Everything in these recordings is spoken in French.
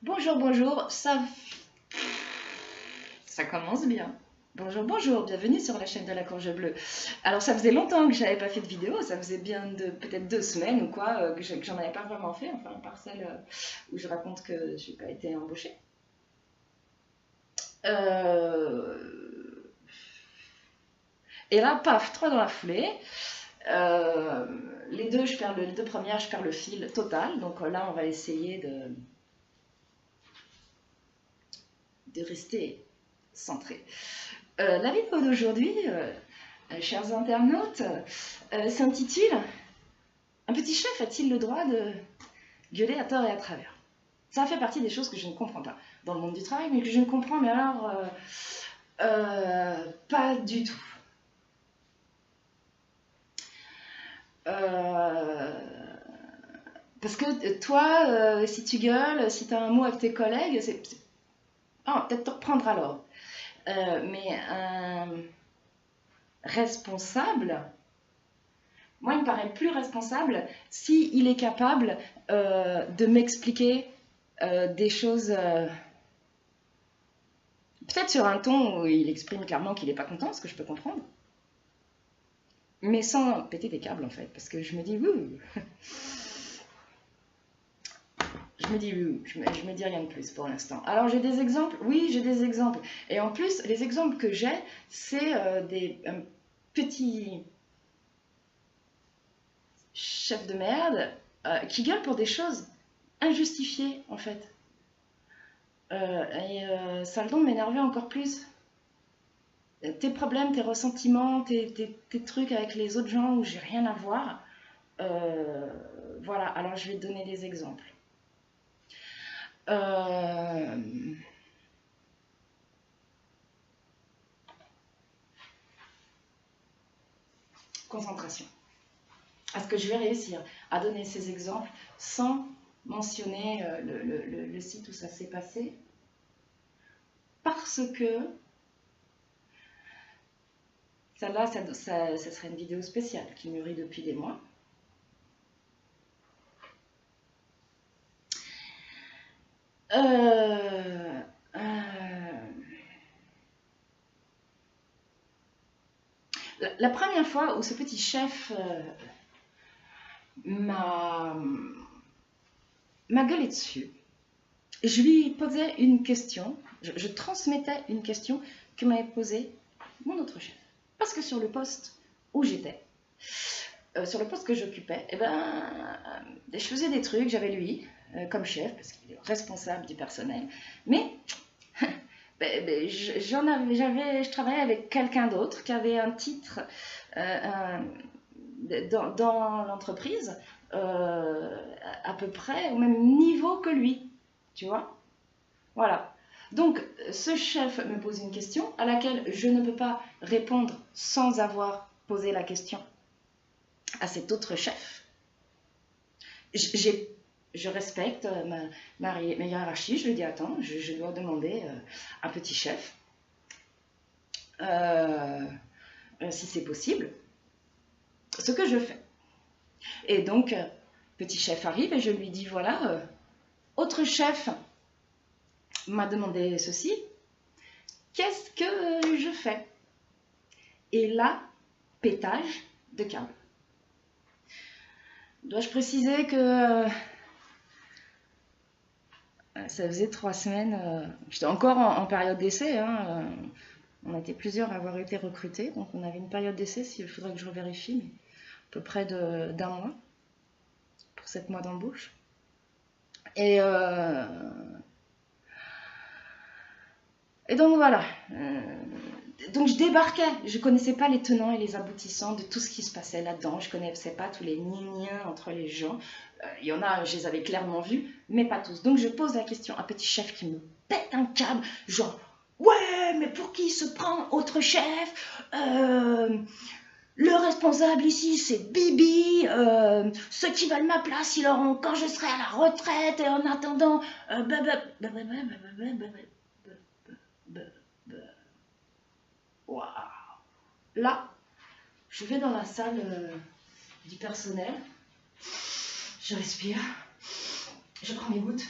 Bonjour, bonjour, ça commence bien. Bonjour, bonjour, bienvenue sur la chaîne de la Courge Bleue. Alors ça faisait longtemps que j'avais pas fait de vidéo, ça faisait bien peut-être 2 semaines ou quoi, que j'en avais pas vraiment fait, enfin par celle où je raconte que j'ai pas été embauchée. Euh, Et là, paf, 3 dans la foulée. Euh, les deux premières, je perds le fil total, donc là on va essayer de rester centré. La vidéo d'aujourd'hui, chers internautes, s'intitule Un petit chef a-t-il le droit de gueuler à tort et à travers? Ça fait partie des choses que je ne comprends pas dans le monde du travail, mais que je ne comprends, mais alors, pas du tout. Euh, Parce que toi, si tu gueules, si tu as un mot avec tes collègues, ah, peut-être te reprendre alors. Mais un responsable, moi, il me paraît plus responsable s'il est capable de m'expliquer des choses, peut-être sur un ton où il exprime clairement qu'il n'est pas content, ce que je peux comprendre, mais sans péter des câbles en fait, parce que je me dis, ouh, je me dis rien de plus pour l'instant. Alors j'ai des exemples, oui, j'ai des exemples, et en plus, les exemples que j'ai, c'est des petits chefs de merde qui gueulent pour des choses injustifiées en fait. Ça a le don de m'énerver encore plus. Tes problèmes, tes ressentiments, tes trucs avec les autres gens où j'ai rien à voir. Euh, voilà, alors je vais te donner des exemples. Euh, Concentration. Est-ce que je vais réussir à donner ces exemples sans mentionner le site où ça s'est passé? Parce que celle-là, ça serait une vidéo spéciale qui mûrit depuis des mois. Euh, la première fois où ce petit chef m'a gueulé dessus, je lui posais une question, je transmettais une question que m'avait posée mon autre chef. Parce que sur le poste où j'étais, sur le poste que j'occupais, eh ben, je faisais des trucs, j'avais lui comme chef, parce qu'il est responsable du personnel, mais je travaillais avec quelqu'un d'autre qui avait un titre dans l'entreprise à peu près au même niveau que lui, tu vois. Voilà. Donc, ce chef me pose une question à laquelle je ne peux pas répondre sans avoir posé la question à cet autre chef. Je respecte ma hiérarchie, je lui dis attends, je dois demander un petit chef si c'est possible, ce que je fais. Et donc, petit chef arrive et je lui dis voilà, autre chef m'a demandé ceci, qu'est-ce que je fais? Et là, pétage de câble. Dois-je préciser que ça faisait 3 semaines, j'étais encore en période d'essai, hein, on était plusieurs à avoir été recrutés, donc on avait une période d'essai, il faudrait que je revérifie, mais à peu près d'un mois, pour 7 mois d'embauche. Et donc voilà, donc je débarquais, je ne connaissais pas les tenants et les aboutissants de tout ce qui se passait là-dedans, je ne connaissais pas tous les gna entre les gens, il y en a, je les avais clairement vus, mais pas tous. Donc je pose la question à un petit chef qui me pète un câble, genre « Ouais, mais pour qui se prend autre chef le responsable ici, c'est Bibi. Ceux qui veulent ma place, ils l'auront quand je serai à la retraite. Et en attendant, waouh. Là, je vais dans la salle du personnel. Je respire. Je prends mes gouttes.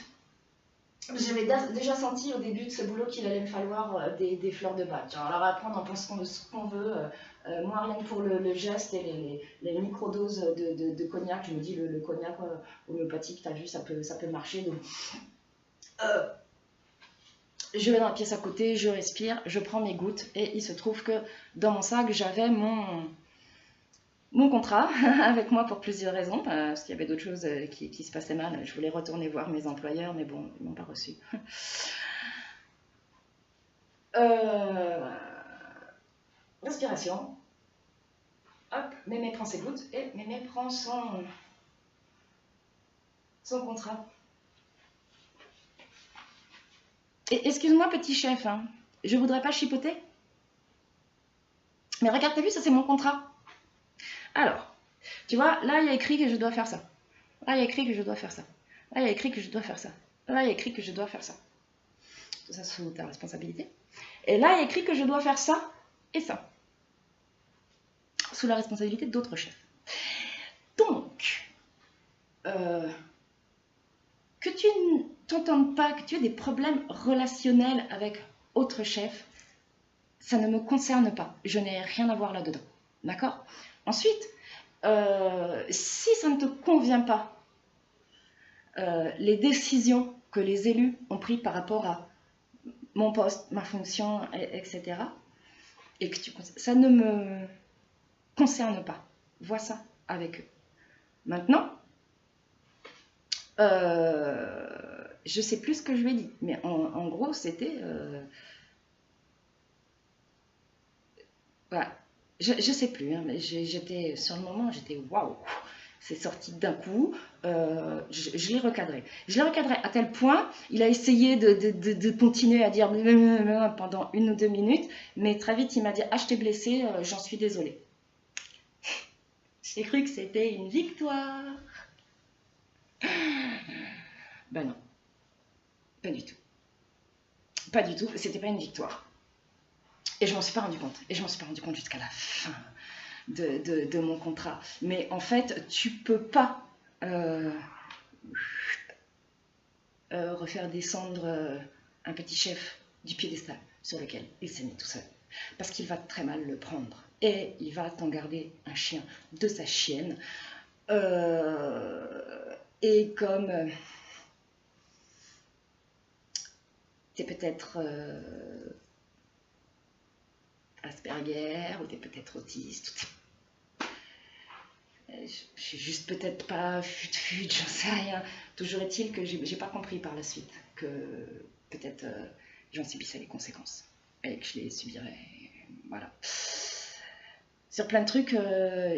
J'avais déjà senti au début de ce boulot qu'il allait me falloir des fleurs de bac. Alors après, on en pense ce qu'on veut. Moi, rien que pour le geste et les microdoses de cognac, je me dis le cognac homéopathique, t'as vu, ça peut marcher. Donc, je vais dans la pièce à côté, je respire, je prends mes gouttes et il se trouve que dans mon sac, j'avais mon contrat avec moi pour plusieurs raisons, parce qu'il y avait d'autres choses qui se passaient mal. Je voulais retourner voir mes employeurs, mais bon, ils m'ont pas reçu. Respiration. Hop, Mémé prend ses gouttes et Mémé prend son contrat. Et excuse-moi, petit chef, hein, je voudrais pas chipoter. Mais regarde, t'as vu, ça c'est mon contrat. Alors, tu vois, là il y a écrit que je dois faire ça. Là il y a écrit que je dois faire ça. Là il y a écrit que je dois faire ça. Là il y a écrit que je dois faire ça. Tout ça sous ta responsabilité. Et là il y a écrit que je dois faire ça et ça. Sous la responsabilité d'autres chefs. Donc, que tu ne t'entendes pas, que tu aies des problèmes relationnels avec autres chefs, ça ne me concerne pas. Je n'ai rien à voir là-dedans. D'accord? Ensuite, si ça ne te convient pas, les décisions que les élus ont prises par rapport à mon poste, ma fonction, etc., et que ça ne me concerne pas. Vois ça avec eux. Maintenant, je sais plus ce que je lui ai dit, mais en gros, c'était... voilà. Je sais plus, hein, mais j'étais sur le moment, j'étais waouh, c'est sorti d'un coup. Je l'ai recadré. Je l'ai recadré à tel point, il a essayé de continuer à dire pendant 1 ou 2 minutes, mais très vite il m'a dit ah je t'ai blessé, j'en suis désolée. J'ai cru que c'était une victoire. Ben non, pas du tout. Pas du tout, c'était pas une victoire. Et je m'en suis pas rendu compte. Et je m'en suis pas rendu compte jusqu'à la fin de mon contrat. Mais en fait, tu peux pas refaire descendre un petit chef du piédestal sur lequel il s'est mis tout seul. Parce qu'il va très mal le prendre. Et il va t'en garder un chien de sa chienne. Et comme t'es peut-être Asperger, ou t'es peut-être autiste, je suis juste peut-être pas fut, j'en sais rien. Toujours est-il que j'ai pas compris par la suite que peut-être j'en subissais les conséquences et que je les subirais. Voilà. Sur plein de trucs,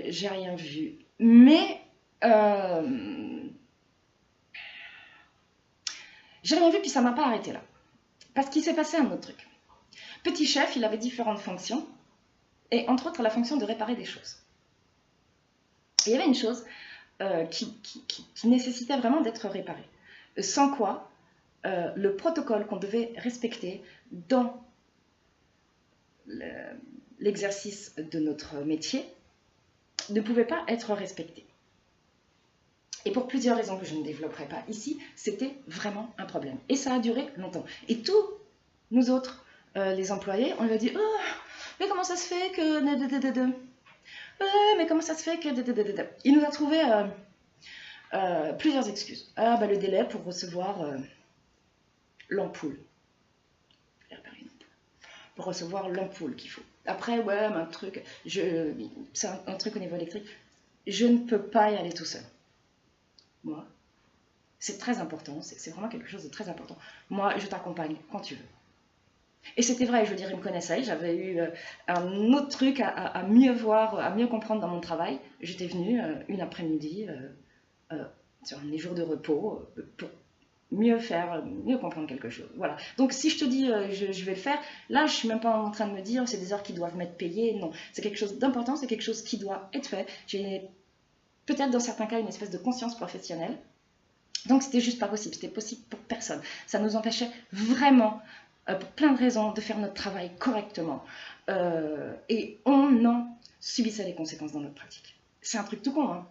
j'ai rien vu. Mais j'ai rien vu, puis ça m'a pas arrêté là. Parce qu'il s'est passé un autre truc. Petit chef, il avait différentes fonctions, et entre autres la fonction de réparer des choses. Et il y avait une chose qui nécessitait vraiment d'être réparée. Sans quoi, le protocole qu'on devait respecter dans l'exercice de notre métier ne pouvait pas être respecté. Et pour plusieurs raisons que je ne développerai pas ici, c'était vraiment un problème. Et ça a duré longtemps. Et tous nous autres, les employés, on lui a dit « Oh, mais comment ça se fait que... mais comment ça se fait que... » Il nous a trouvé plusieurs excuses. Ah, bah le délai pour recevoir l'ampoule. Pour recevoir l'ampoule qu'il faut. Après, ouais, un truc, c'est un truc au niveau électrique. Je ne peux pas y aller tout seul. Moi, c'est très important, c'est vraiment quelque chose de très important. Moi, je t'accompagne quand tu veux. Et c'était vrai, je veux dire, ils me connaissaient, j'avais eu un autre truc à mieux voir, à mieux comprendre dans mon travail. J'étais venue une après-midi sur mes jours de repos pour mieux faire, mieux comprendre quelque chose. Voilà. Donc si je te dis je vais le faire, là je suis même pas en train de me dire c'est des heures qui doivent m'être payées. Non, c'est quelque chose d'important, c'est quelque chose qui doit être fait. J'ai peut-être dans certains cas une espèce de conscience professionnelle. Donc c'était juste pas possible, c'était possible pour personne. Ça nous empêchait vraiment, pour plein de raisons, de faire notre travail correctement. Et on en subissait les conséquences dans notre pratique. C'est un truc tout con, hein.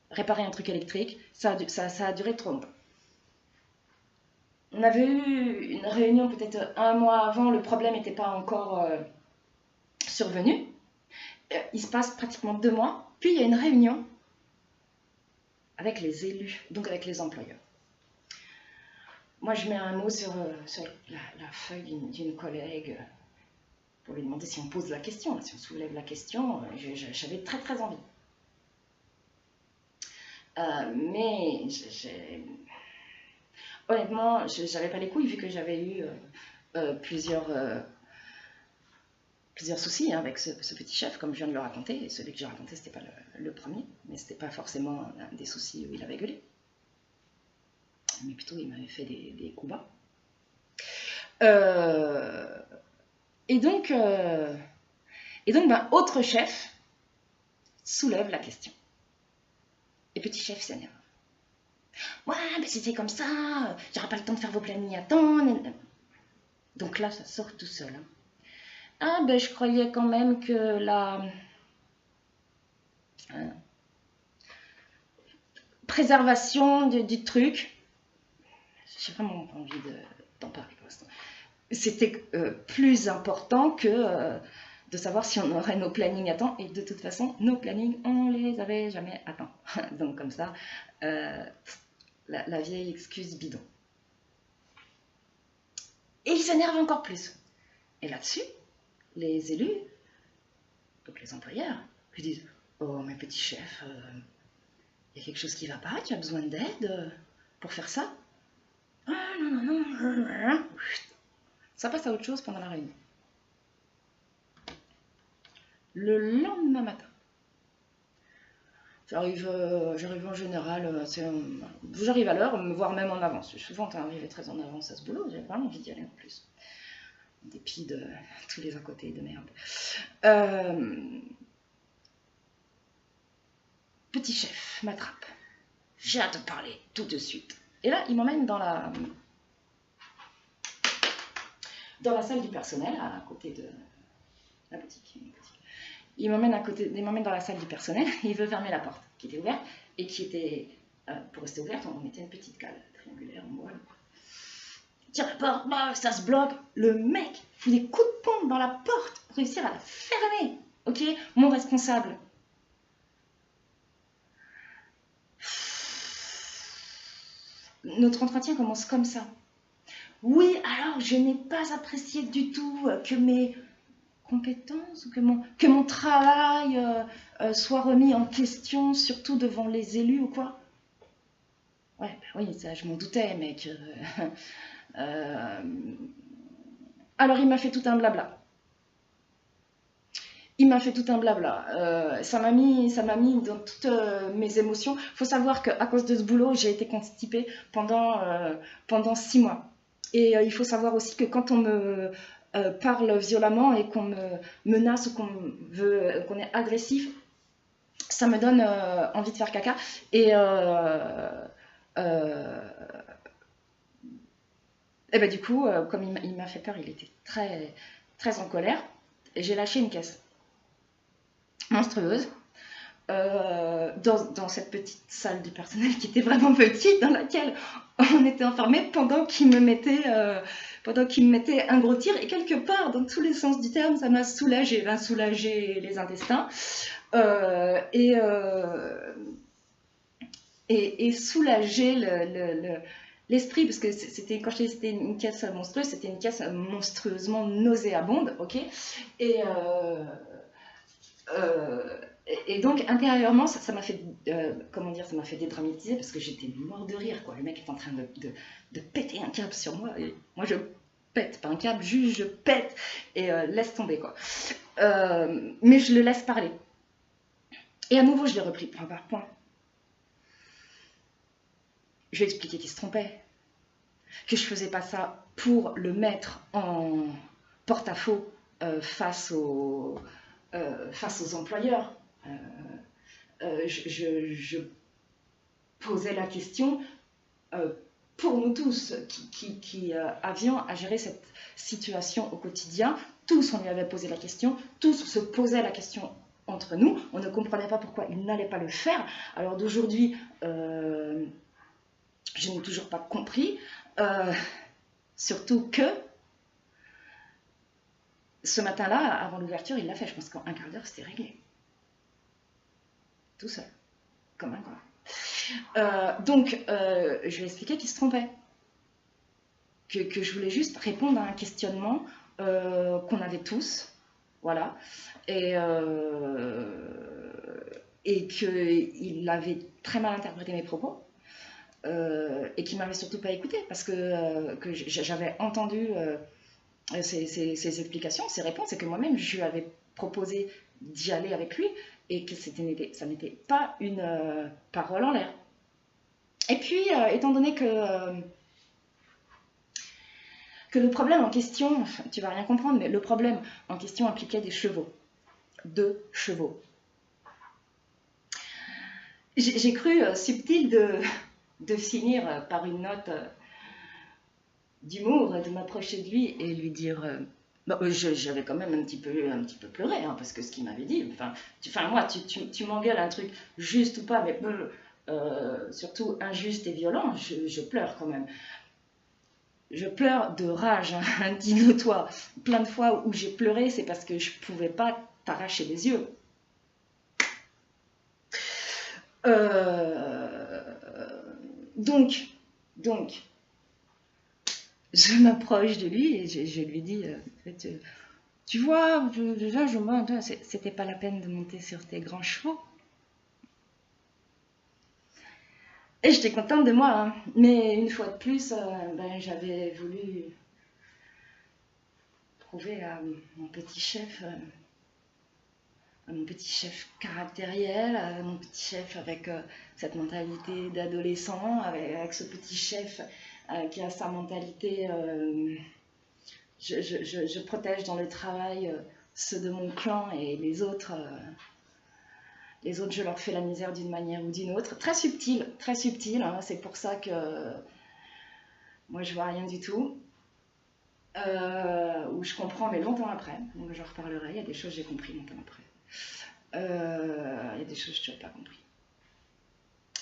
Réparer un truc électrique, ça a duré trop longtemps. On avait eu une réunion peut-être un mois avant, le problème n'était pas encore survenu. Il se passe pratiquement 2 mois, puis il y a une réunion avec les élus, donc avec les employeurs. Moi, je mets un mot sur la feuille d'une collègue pour lui demander si on pose la question, si on soulève la question. J'avais très très envie. Mais honnêtement, je n'avais pas les couilles vu que j'avais eu plusieurs soucis hein, avec ce petit chef, comme je viens de le raconter. Et celui que j'ai raconté, ce n'était pas le premier, mais ce n'était pas forcément des soucis où il avait gueulé. Mais plutôt, il m'avait fait des coups bas. Et donc autre chef soulève la question. Et petit chef s'énerve. Ouais, mais c'était comme ça, j'aurai pas le temps de faire vos plannings à temps. Donc là, ça sort tout seul. Hein. Ah, ben je croyais quand même que la préservation du truc, j'ai vraiment pas envie d'en parler pour l'instant, c'était plus important que de savoir si on aurait nos plannings à temps. Et de toute façon, nos plannings, on les avait jamais à temps. Donc comme ça, la vieille excuse bidon. Et il s'énerve encore plus. Et là-dessus, les élus, donc les employeurs, lui disent « Oh, mais petit chef, il y a quelque chose qui ne va pas, tu as besoin d'aide pour faire ça ?» Ah non, non, non. Ça passe à autre chose pendant la réunion. Le lendemain matin, j'arrive en général, j'arrive à l'heure, voire même en avance. Je suis souvent arrivé très en avance à ce boulot, j'ai vraiment envie d'y aller en plus. En dépit de tous les à côté de merde. Petit chef m'attrape. J'ai hâte de parler tout de suite. Et là, il m'emmène dans la salle du personnel, à côté de la boutique. Il m'emmène dans la salle du personnel, il veut fermer la porte, qui était ouverte, et qui était, pour rester ouverte, on mettait une petite cale triangulaire en bois. Tire la porte, bah, ça se bloque. Le mec fout des coups de pompe dans la porte pour réussir à la fermer. Ok, mon responsable. Notre entretien commence comme ça. Oui, alors je n'ai pas apprécié du tout que mes compétences ou que mon travail soit remis en question, surtout devant les élus ou quoi. Ouais, bah oui, ça je m'en doutais, mec. Alors il m'a fait tout un blabla. Ça m'a mis dans toutes mes émotions. Il faut savoir qu'à cause de ce boulot, j'ai été constipée pendant 6 mois. Et il faut savoir aussi que quand on me parle violemment et qu'on me menace ou qu'on est agressif, ça me donne envie de faire caca. Et ben du coup, comme il m'a fait peur, il était très, très en colère. Et j'ai lâché une caisse monstrueuse dans cette petite salle du personnel qui était vraiment petite, dans laquelle on était enfermés pendant qu'il me mettait un gros tir. Et quelque part, dans tous les sens du terme, ça m'a soulagé les intestins et soulagé l'esprit, parce que quand je dis c'était une caisse monstrueuse, c'était une caisse monstrueusement nauséabonde, ok. Et donc intérieurement, ça m'a fait, ça m'a fait dédramatiser parce que j'étais mort de rire, quoi. Le mec est en train de péter un câble sur moi, et moi je pète, pas un câble, juste je pète, et laisse tomber, quoi. Mais je le laisse parler. Et à nouveau, je l'ai repris point par point. Je lui ai expliqué qu'il se trompait, que je faisais pas ça pour le mettre en porte-à-faux face aux employeurs. Je posais la question pour nous tous qui avions à gérer cette situation au quotidien. Tous, on lui avait posé la question, tous se posaient la question entre nous. On ne comprenait pas pourquoi il n'allait pas le faire. Alors d'aujourd'hui, je n'ai toujours pas compris. Surtout que ce matin-là, avant l'ouverture, il l'a fait. Je pense qu'en un quart d'heure, c'était réglé. Tout seul, comme un gars. Donc, je lui ai expliqué qu'il se trompait. Que je voulais juste répondre à un questionnement qu'on avait tous. Voilà. Et qu'il avait très mal interprété mes propos. Et qu'il m'avait surtout pas écouté. Parce que j'avais entendu ses explications, ses réponses, et que moi-même, je lui avais proposé d'y aller avec lui. Et que ça n'était pas une parole en l'air. Et puis, étant donné que le problème en question, tu vas rien comprendre, mais le problème en question impliquait des chevaux. 2 chevaux. J'ai cru subtil de finir par une note d'humour, de m'approcher de lui et lui dire... j'avais quand même un petit peu pleuré, hein, parce que ce qu'il m'avait dit, moi, tu m'engueules un truc juste ou pas, mais surtout injuste et violent, je pleure quand même. Je pleure de rage, hein, dis-le-toi. Plein de fois où j'ai pleuré, c'est parce que je ne pouvais pas t'arracher les yeux. Donc, je m'approche de lui et je lui dis, tu vois, déjà, c'était pas la peine de monter sur tes grands chevaux. Et j'étais contente de moi, hein. Mais une fois de plus, j'avais voulu prouver à mon petit chef caractériel, à mon petit chef avec cette mentalité d'adolescent, avec ce petit chef qui a sa mentalité je protège dans le travail ceux de mon clan et les autres, je leur fais la misère d'une manière ou d'une autre. Très subtil, hein, c'est pour ça que moi je vois rien du tout. Où je comprends, mais longtemps après. Donc j'en reparlerai. Il y a des choses que j'ai compris longtemps après. Il y a des choses que je n'ai pas compris.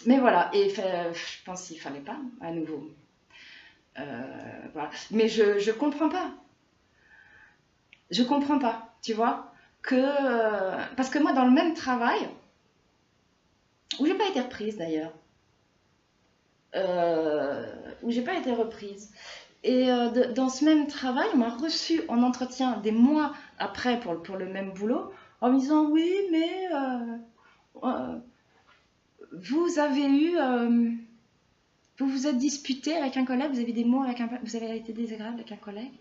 Mais voilà, et je pense qu'il ne fallait pas, à nouveau. Voilà. Mais je comprends pas. Je comprends pas, tu vois. Parce que moi, dans le même travail, où j'ai pas été reprise d'ailleurs, où j'ai pas été reprise, et dans ce même travail, on m'a reçu en entretien des mois après pour le même boulot, en me disant oui, mais vous avez eu, vous vous êtes disputé avec un collègue, vous avez des mots avec vous avez été désagréable avec un collègue.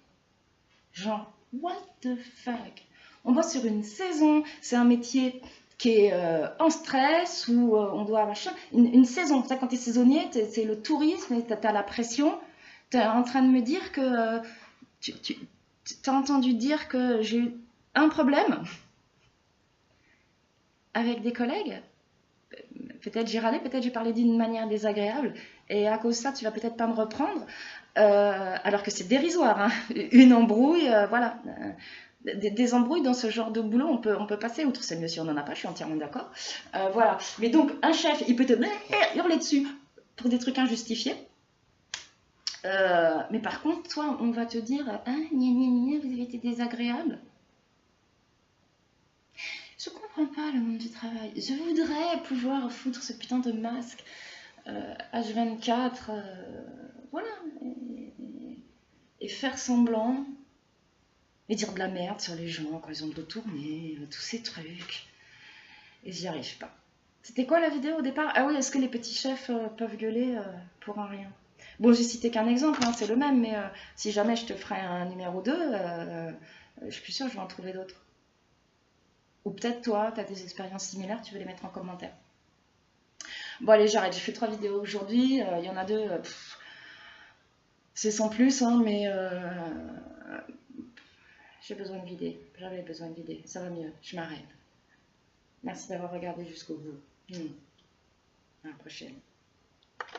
Genre, what the fuck? On bosse sur une saison, c'est un métier qui est en stress, où on doit machin. Une saison, ça, quand tu es saisonnier, c'est le tourisme, tu as la pression. Tu es en train de me dire que tu as entendu dire que j'ai eu un problème avec des collègues. Peut-être j'ai râlé, peut-être j'ai parlé d'une manière désagréable, et à cause de ça, tu vas peut-être pas me reprendre, alors que c'est dérisoire, hein. Une embrouille, voilà. Des embrouilles dans ce genre de boulot, on peut passer outre. C'est mieux si on n'en a pas, je suis entièrement d'accord. Voilà. Mais donc, un chef, il peut te hurler dessus pour des trucs injustifiés. Mais par contre, toi, on va te dire, hein, vous avez été désagréable. Je comprends pas le monde du travail. Je voudrais pouvoir foutre ce putain de masque H24, voilà, et faire semblant, et dire de la merde sur les gens quand ils ont le dos tourné, tous ces trucs. Et j'y arrive pas. C'était quoi la vidéo au départ? Ah oui, est-ce que les petits chefs peuvent gueuler pour un rien? Bon, j'ai cité qu'un exemple, hein, c'est le même, mais si jamais je te ferai un numéro 2, je suis sûre que je vais en trouver d'autres. Ou peut-être toi, tu as des expériences similaires, tu veux les mettre en commentaire. Bon allez, j'arrête, j'ai fait 3 vidéos aujourd'hui, il y en a 2, c'est sans plus, hein, mais j'ai besoin de vider, j'avais besoin de vider, ça va mieux, je m'arrête. Merci d'avoir regardé jusqu'au bout. À la prochaine.